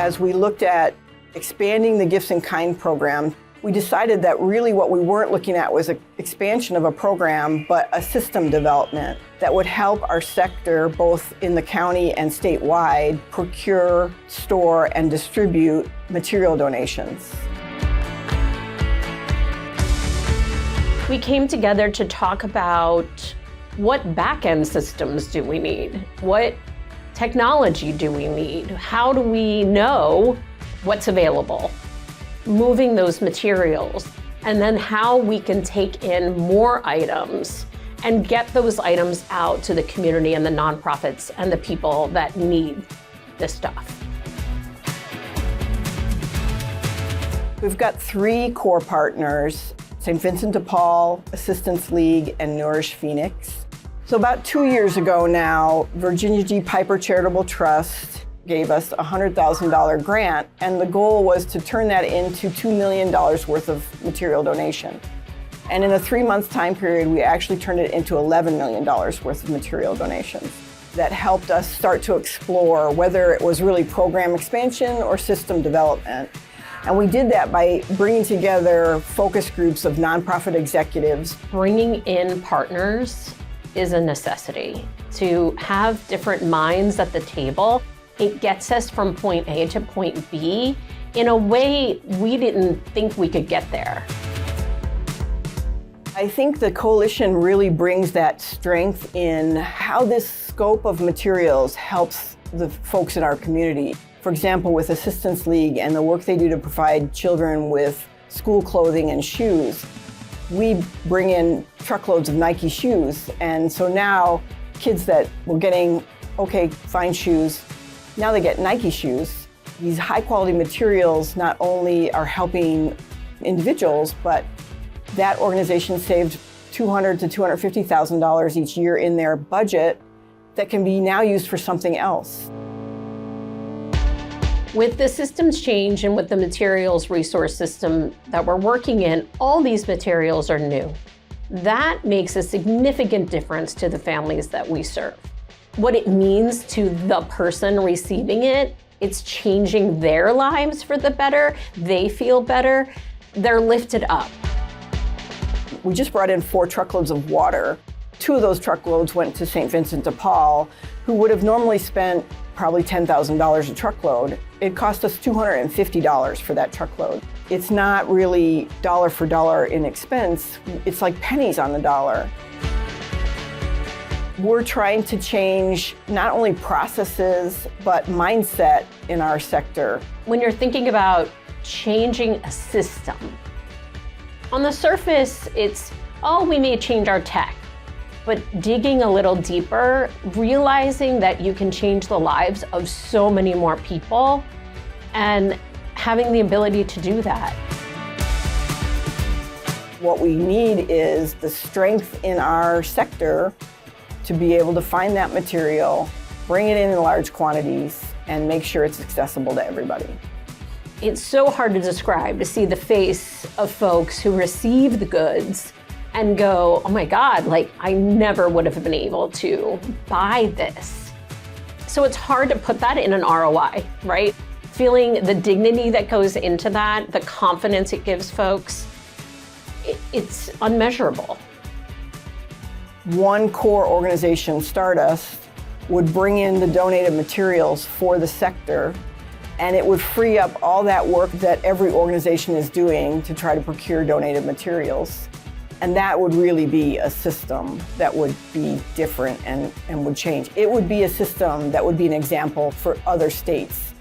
as we looked at expanding the Gifts in Kind program, we decided that really what we weren't looking at was an expansion of a program, but a system development that would help our sector, both in the county and statewide, procure, store, and distribute material donations. We came together to talk about what back-end systems do we need? What technology do we need? How do we know what's available? Moving those materials, and then how we can take in more items and get those items out to the community and the nonprofits and the people that need this stuff. We've got 3 core partners: St. Vincent de Paul, Assistance League, and Nourish Phoenix. So about 2 years ago now, Virginia G. Piper Charitable Trust gave us a $100,000 grant, and the goal was to turn that into $2 million worth of material donation. And in a 3-month time period, we actually turned it into $11 million worth of material donations. That helped us start to explore whether it was really program expansion or system development. And we did that by bringing together focus groups of nonprofit executives. Bringing in partners is a necessity. To have different minds at the table, it gets us from point A to point B in a way we didn't think we could get there. I think the coalition really brings that strength in how this scope of materials helps the folks in our community. For example, with Assistance League and the work they do to provide children with school clothing and shoes, we bring in truckloads of Nike shoes. And so now kids that were getting, okay, fine shoes, now they get Nike shoes. These high quality materials not only are helping individuals, but that organization saved $200,000 to $250,000 each year in their budget that can be now used for something else. With the systems change and with the materials resource system that we're working in, all these materials are new. That makes a significant difference to the families that we serve. What it means to the person receiving it, it's changing their lives for the better. They feel better. They're lifted up. We just brought in 4 truckloads of water. 2 of those truckloads went to St. Vincent de Paul, who would have normally spent probably $10,000 a truckload. It cost us $250 for that truckload. It's not really dollar for dollar in expense. It's like pennies on the dollar. We're trying to change not only processes, but mindset in our sector. When you're thinking about changing a system, on the surface, it's, oh, we may change our tech. But digging a little deeper, realizing that you can change the lives of so many more people and having the ability to do that. What we need is the strength in our sector to be able to find that material, bring it in large quantities, and make sure it's accessible to everybody. It's so hard to describe, to see the face of folks who receive the goods and go, oh my God, like I never would have been able to buy this. So it's hard to put that in an ROI, right? Feeling the dignity that goes into that, the confidence it gives folks, it's unmeasurable. One core organization, Stardust, would bring in the donated materials for the sector, and it would free up all that work that every organization is doing to try to procure donated materials. And that would really be a system that would be different and would change. It would be a system that would be an example for other states.